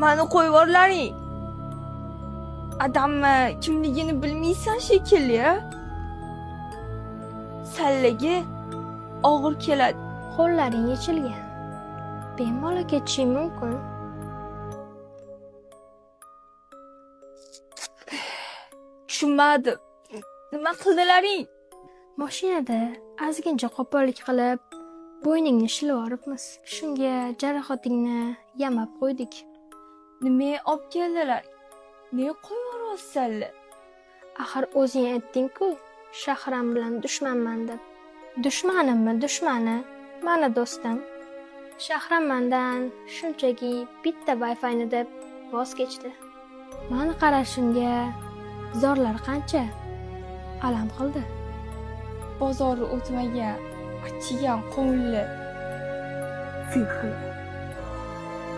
Mani qo'yvorlaring. Adamni kimligini bilmaysan shekilli. Sallagi og'ir keladi. Qo'llaring yechilgan. Bemalol ketishing mumkin. Tushunmadim. Nima qildilaring? Mashinada ozgincha qo'pollik qilib, bo'yningni shilib olibmiz. Shunga jarohatingni yamab qo'ydik. Nima olib keldilar? Ne qo'yvorsanlar? Axir o'zing aytding-ku, Shahram bilan dushmanman deb. Dushmanimmi, dushmani? Mana do'stim. Shahram mendan shunchaki bitta Wi-Fi'ni deb voz kechdi. Mani qarashimga zorlar qancha alam qildi. Bozorni o'tmagan, achigan qo'ngilli. Fil.